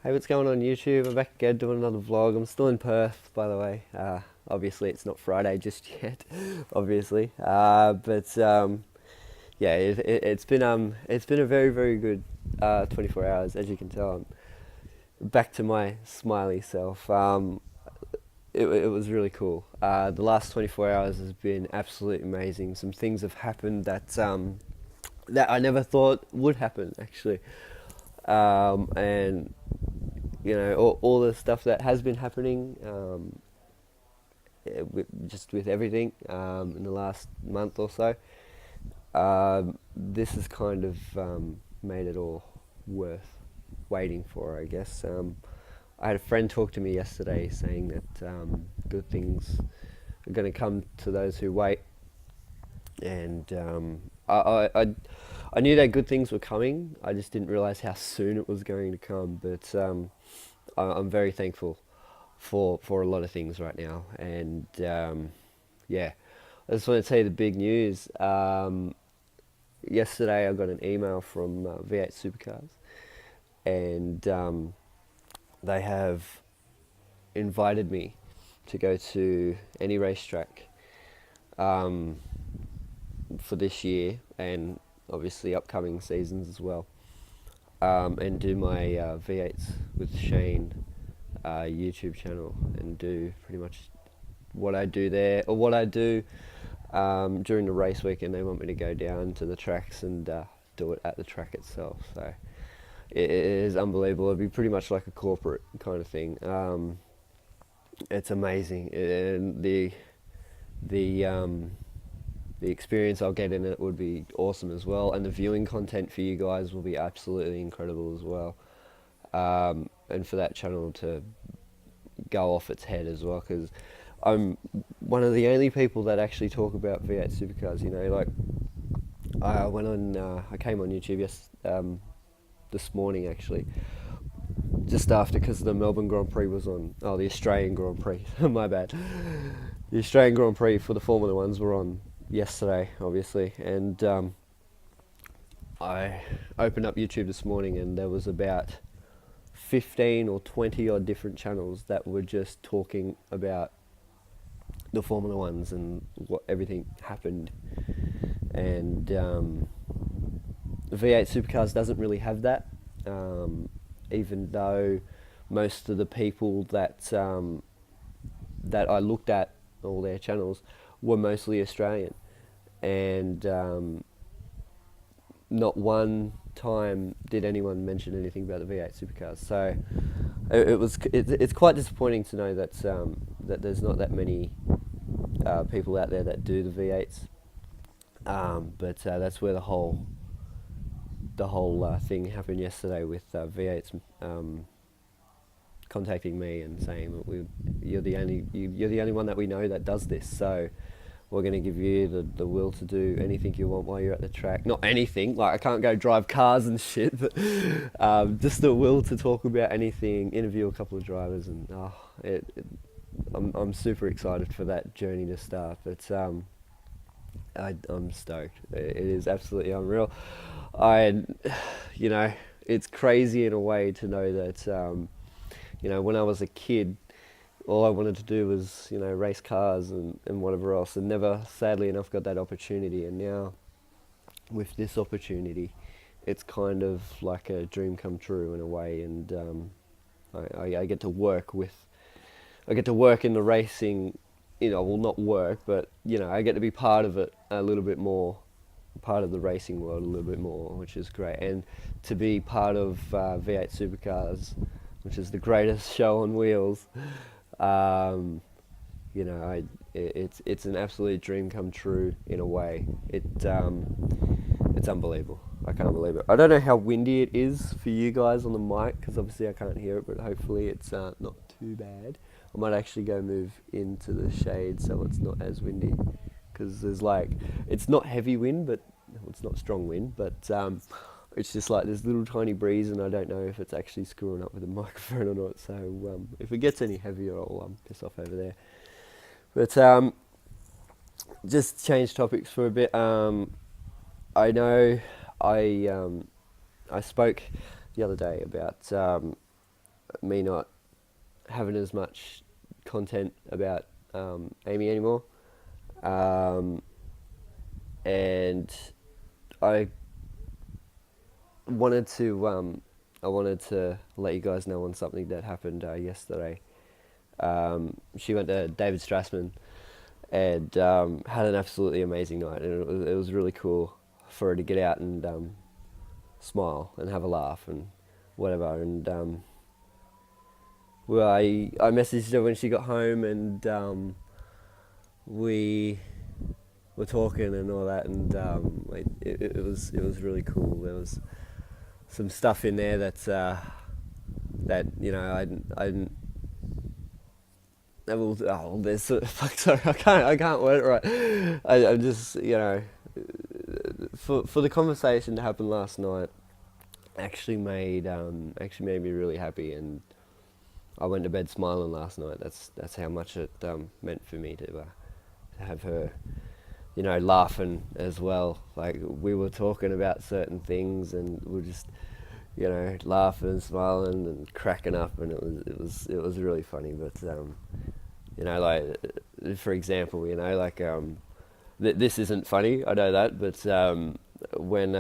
Hey, what's going on YouTube? I'm back again doing another vlog. I'm still in Perth, by the way. Obviously, it's not Friday just yet, obviously. But yeah, it's been a very very good 24 hours, as you can tell. I'm back to my smiley self. It was really cool. The last 24 hours has been absolutely amazing. Some things have happened that I never thought would happen, actually. And all the stuff that has been happening, just with everything in the last month or so. This has kind of made it all worth waiting for, I guess. I had a friend talk to me yesterday saying that good things are going to come to those who wait, and I knew that good things were coming. I just didn't realize how soon it was going to come. But I'm very thankful for a lot of things right now, and yeah, I just want to tell you the big news. Yesterday, I got an email from V8 Supercars, and they have invited me to go to any racetrack for this year and obviously upcoming seasons as well, and do my V8s with Shane YouTube channel, and do pretty much what I do there, or what I do during the race week. And they want me to go down to the tracks and do it at the track itself. So it is unbelievable. It'd be pretty much like a corporate kind of thing. It's amazing, and the experience I'll get in it would be awesome as well, and the viewing content for you guys will be absolutely incredible as well. And for that channel to go off its head as well, because I'm one of the only people that actually talk about V8 supercars. Like I came on YouTube this morning, actually, just after, because the Melbourne Grand Prix was on. Oh, the Australian Grand Prix. My bad. The Australian Grand Prix for the Formula Ones were on yesterday, obviously, and I opened up YouTube this morning, and there was about 15 or 20 odd different channels that were just talking about the Formula Ones and what everything happened. And V8 Supercars doesn't really have that, even though most of the people that I looked at, all their channels, were mostly Australian, and not one time did anyone mention anything about the V8 Supercars. So it's quite disappointing to know that that there's not that many people out there that do the V8s. But that's where the whole thing happened yesterday, with V8s contacting me and saying that you're the only one that we know that does this. So we're going to give you the will to do anything you want while you're at the track. Not anything, like I can't go drive cars and shit, but just the will to talk about anything, interview a couple of drivers, and I'm super excited for that journey to start. But I'm stoked. It is absolutely unreal. It's crazy in a way to know that, when I was a kid, all I wanted to do was, race cars and whatever else, and never, sadly enough, got that opportunity. And now, with this opportunity, it's kind of like a dream come true in a way. And I get to work in the racing, well, not work, but, I get to be part of it a little bit more, part of the racing world a little bit more, which is great. And to be part of V8 Supercars, which is the greatest show on wheels, it's an absolute dream come true in a way. It's unbelievable. I can't believe it. I don't know how windy it is for you guys on the mic, because obviously I can't hear it, but hopefully it's not too bad. I might actually go move into the shade so it's not as windy, because it's not heavy wind, but it's not strong wind, but it's just like this little tiny breeze, and I don't know if it's actually screwing up with the microphone or not. So if it gets any heavier, I'll piss off over there. But just change topics for a bit. I know I spoke the other day about me not having as much content about Amy anymore, um, and I wanted to let you guys know on something that happened yesterday. She went to David Strassman and had an absolutely amazing night, and it was really cool for her to get out and smile and have a laugh and whatever. And well, I messaged her when she got home, and we were talking and all that, and it was really cool. There was some stuff in there that I didn't. There's fuck. Sorry, I can't word it right. I'm just for the conversation to happen last night actually made me really happy, and I went to bed smiling last night. That's how much it meant for me to have her, laughing as well. Like, we were talking about certain things, and we're just, laughing and smiling and cracking up, and it was really funny. But like, for example, this isn't funny. I know that, but when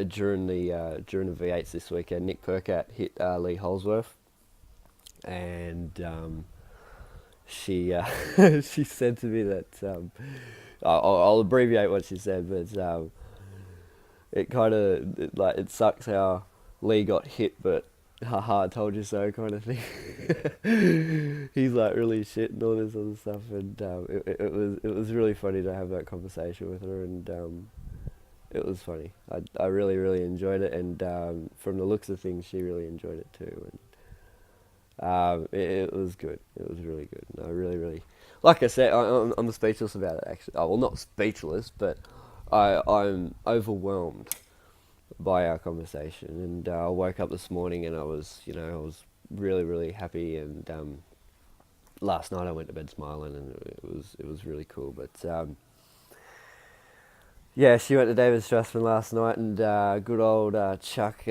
during the V8s this weekend, Nick Percat hit Lee Holsworth, and she she said to me that I'll abbreviate what she said, but it kind of it sucks how Lee got hit, but haha, told you so kind of thing. He's like really shit and all this other stuff, and it was really funny to have that conversation with her, and it was funny. I really really enjoyed it, and from the looks of things, she really enjoyed it too, and it was good. It was really good. And I really really, like I said, I'm speechless about it actually. Oh, well, not speechless, but I'm overwhelmed by our conversation, and I woke up this morning and I was really really happy, and last night I went to bed smiling, and it was really cool. But yeah, she went to David Strassman last night, and good old Chuck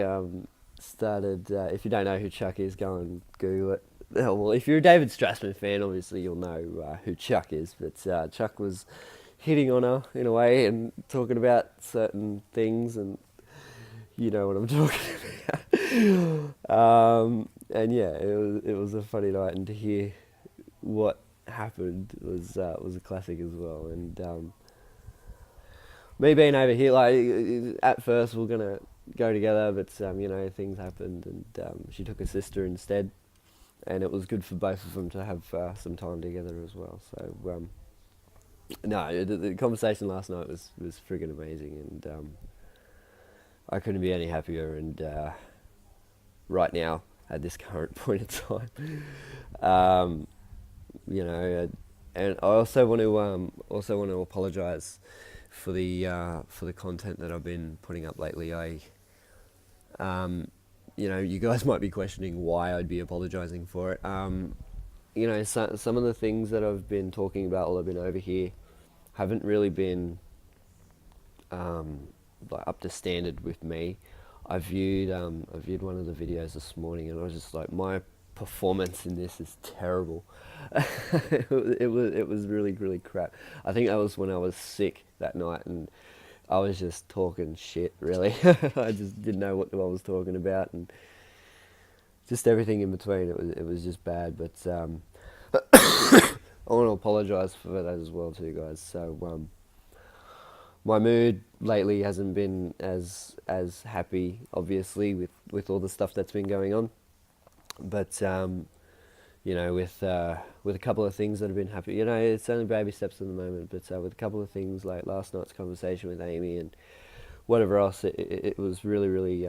started. If you don't know who Chuck is, go and Google it. Well, if you're a David Strassman fan, obviously you'll know who Chuck is. But Chuck was hitting on her in a way and talking about certain things, and you know what I'm talking about. And yeah, it was a funny night, and to hear what happened was a classic as well. And me being over here, like, at first we are gonna go together, but things happened, and she took her sister instead, and it was good for both of them to have some time together as well. So no, the conversation last night was friggin' amazing, and I couldn't be any happier. And right now, at this current point in time, and I also want to apologise for the content that I've been putting up lately. You guys might be questioning why I'd be apologising for it. Some of the things that I've been talking about while I've been over here haven't really been up to standard with me. I viewed one of the videos this morning, and I was just like, my performance in this is terrible. it was really really crap. I think that was when I was sick that night, and I was just talking shit, really. I just didn't know what I was talking about, and just everything in between. It was just bad. But I want to apologise for that as well too, guys. So my mood lately hasn't been as happy, obviously, with all the stuff that's been going on. But with a couple of things that have been happy, it's only baby steps at the moment. But with a couple of things like last night's conversation with Amy and whatever else, it was really really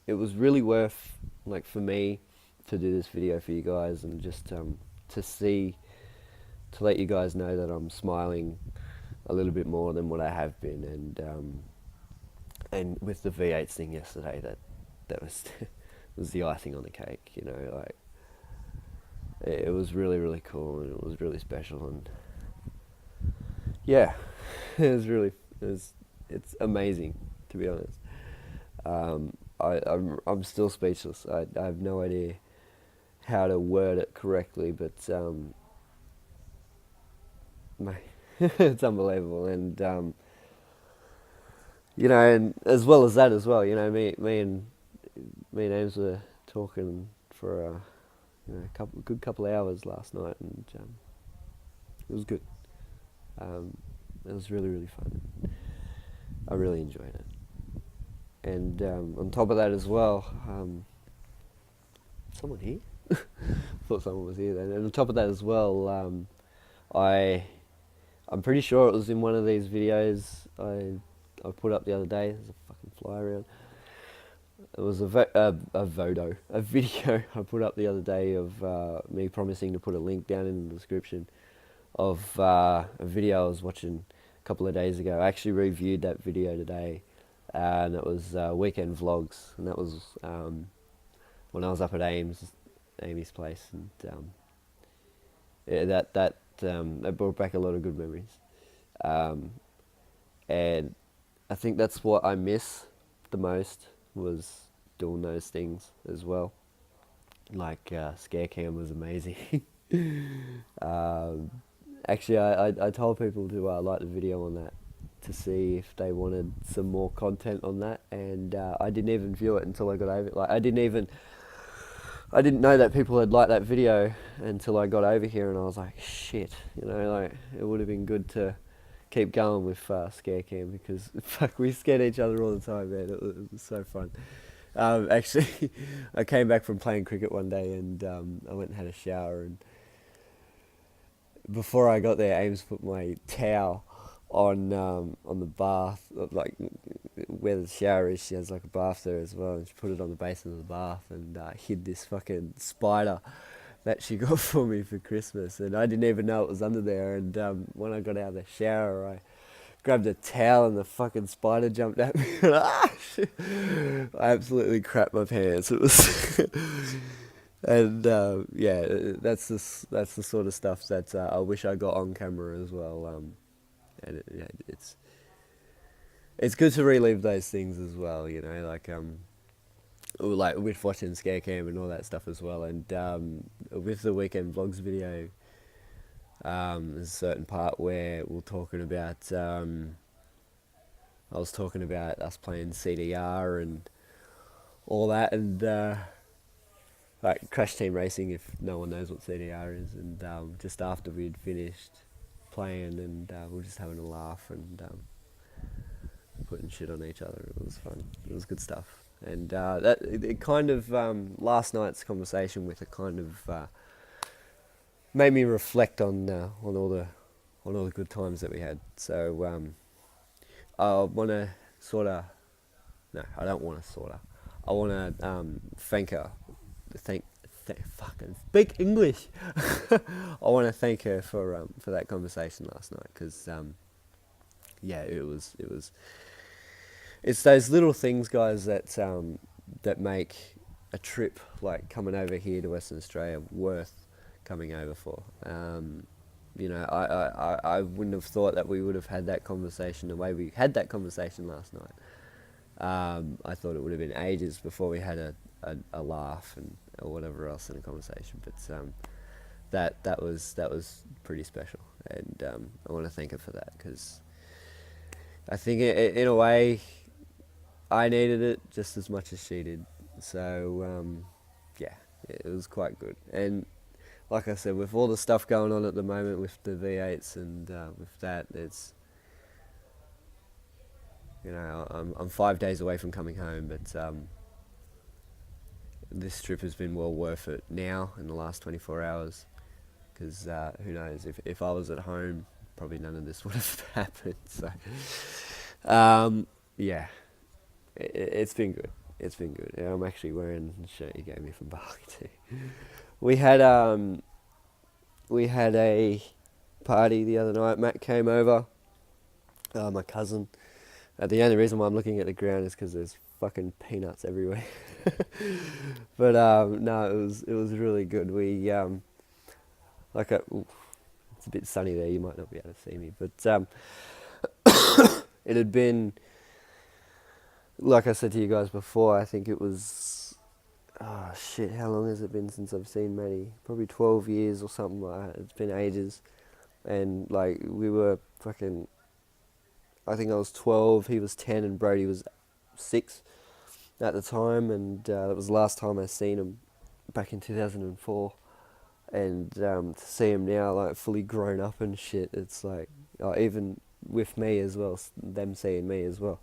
it was really worth, like, for me to do this video for you guys, and just to let you guys know that I'm smiling a little bit more than what I have been, and with the V8s thing yesterday, that was was the icing on the cake. Like, it was really really cool, and it was really special, and yeah, it's amazing, to be honest. I'm still speechless. I have no idea how to word it correctly, but mate, it's unbelievable. And and as well as that as well, me and Ames were talking for a good couple of hours last night, and it was good. It was really really fun. I really enjoyed it. And on top of that as well, someone here? Thought someone was here then. And on top of that as well, I'm pretty sure it was in one of these videos I put up the other day. There's a fucking fly around. It was a video I put up the other day of me promising to put a link down in the description of a video I was watching a couple of days ago. I actually reviewed that video today, and it was weekend vlogs, and that was when I was up at Amy's place, and that brought back a lot of good memories, and I think that's what I miss the most, was doing those things as well. Like scare cam was amazing. Actually, I told people to like the video on that, to see if they wanted some more content on that, and I didn't even view it until I got over it. Like I didn't know that people had liked that video until I got over here, and I was like, shit, like it would have been good to keep going with scare cam, because fuck, we scared each other all the time, man. It was so fun. Actually, I came back from playing cricket one day, and I went and had a shower, and before I got there, Ames put my towel on the bath, like where the shower is. She has like a bath there as well, and she put it on the basin of the bath, and hid this fucking spider that she got for me for Christmas, and I didn't even know it was under there. And when I got out of the shower, I grabbed a towel, and the fucking spider jumped at me. I absolutely crapped my pants. It was, and yeah, that's the sort of stuff that I wish I got on camera as well. And it's good to relive those things as well. Like with watching scare cam and all that stuff as well, and with the weekend vlogs video, there's a certain part where we're talking about I was talking about us playing CDR and all that, and like Crash Team Racing, if no one knows what CDR is, and just after we'd finished playing, and we were just having a laugh and putting shit on each other. It was fun. It was good stuff. And it kind of last night's conversation with it kind of made me reflect on all the good times that we had. So I want to I don't want to I want to thank her. Fucking speak English. I want to thank her for that conversation last night, because yeah, it was. It's those little things, guys, that make a trip like coming over here to Western Australia worth coming over for. I wouldn't have thought that we would have had that conversation the way we had that conversation last night. I thought it would have been ages before we had a laugh or whatever else in a conversation. But that was pretty special, and I want to thank her for that, because I think in a way I needed it just as much as she did. So yeah, it was quite good. And like I said, with all the stuff going on at the moment with the V8s and with that, it's, I'm 5 days away from coming home, but this trip has been well worth it now in the last 24 hours, because who knows, if I was at home, probably none of this would have happened. So yeah, it's been good. It's been good. Yeah, I'm actually wearing the shirt you gave me from Bali too. We had a party the other night. Matt came over, my cousin. The only reason why I'm looking at the ground is because there's fucking peanuts everywhere. But no, it was really good. We it's a bit sunny there. You might not be able to see me, but it had been like I said to you guys before, I think it was, oh shit, how long has it been since I've seen Matty? Probably 12 years or something like that. It's been ages. And like we were fucking, I think I was 12, he was 10, and Brody was 6 at the time. And that was the last time I seen him back in 2004. And to see him now, like fully grown up and shit, it's like, even with me as well, them seeing me as well.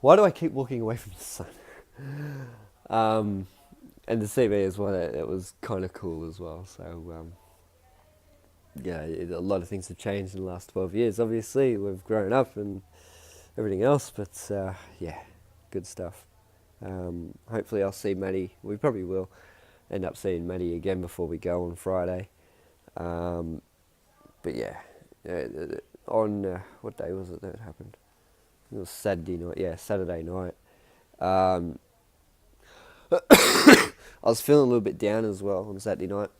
Why do I keep walking away from the sun? And to see me as well, it was kind of cool as well. So, yeah, a lot of things have changed in the last 12 years. Obviously, we've grown up and everything else, but yeah, good stuff. Hopefully I'll see Matty. We probably will end up seeing Matty again before we go on Friday. But yeah, on, what day was it that it happened? It was Saturday night. Yeah, Saturday night. I was feeling a little bit down as well on Saturday night.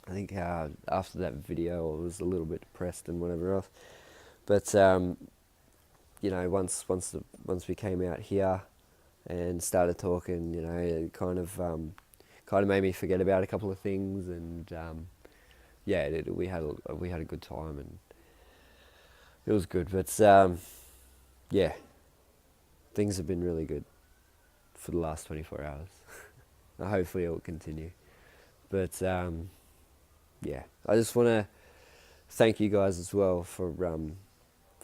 I think after that video I was a little bit depressed and whatever else. But you know, once we came out here and started talking, you know, it kind of made me forget about a couple of things, and yeah, we had a good time and it was good. But yeah, things have been really good for the last 24 hours. Hopefully it will continue. But yeah, I just want to thank you guys as well for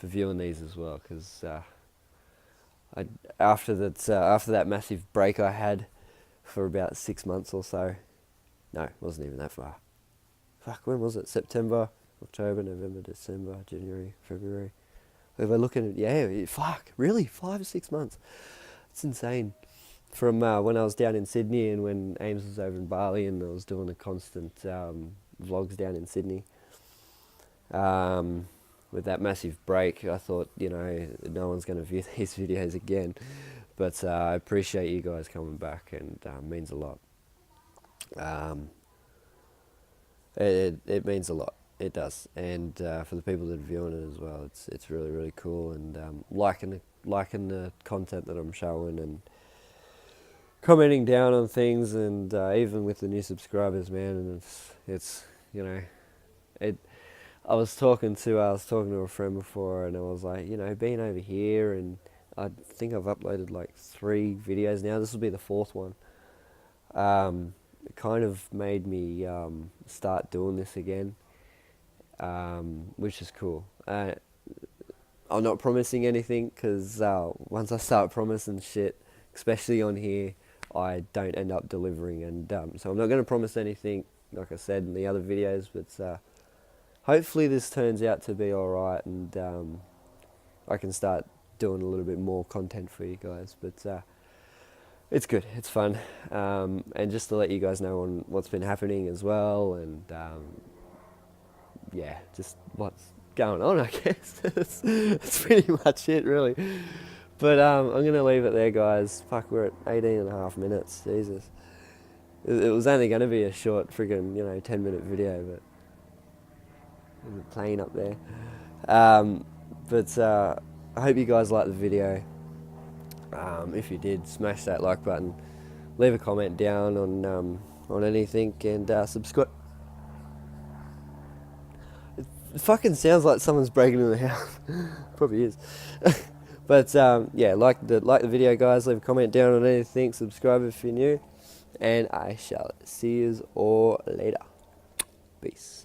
viewing these as well, because after that massive break I had for about 6 months or so. No, it wasn't even that far. Fuck, when was it? September, October, November, December, January, February. If I look at it, yeah, fuck, really, 5 or 6 months. It's insane. From when I was down in Sydney and when Ames was over in Bali, and I was doing the constant vlogs down in Sydney. With that massive break, I thought, you know, no one's going to view these videos again. But I appreciate you guys coming back, and it means a lot. It means a lot. It does. And for the people that are viewing it as well, it's really, really cool. And liking the content that I'm showing, and commenting down on things, and even with the new subscribers, man, and it's you know, I was talking to a friend before, and I was like, you know, being over here, and I think I've uploaded like 3 videos now. This will be the 4th one. It kind of made me start doing this again, which is cool. I'm not promising anything, because once I start promising shit, especially on here, I don't end up delivering, and so I'm not going to promise anything, like I said in the other videos, but hopefully this turns out to be alright, and I can start doing a little bit more content for you guys. But it's good, it's fun, and just to let you guys know on what's been happening as well, and yeah, just what's going on, I guess. That's pretty much it, really. But I'm going to leave it there, guys. Fuck, we're at 18.5 minutes. Jesus. It was only going to be a short friggin', 10-minute video, but there's a plane up there. But I hope you guys liked the video. If you did, smash that like button. Leave a comment down on anything, and subscribe. It fucking sounds like someone's breaking in the house. Probably is. But yeah, like the video, guys. Leave a comment down on anything. Subscribe if you're new, and I shall see you all later. Peace.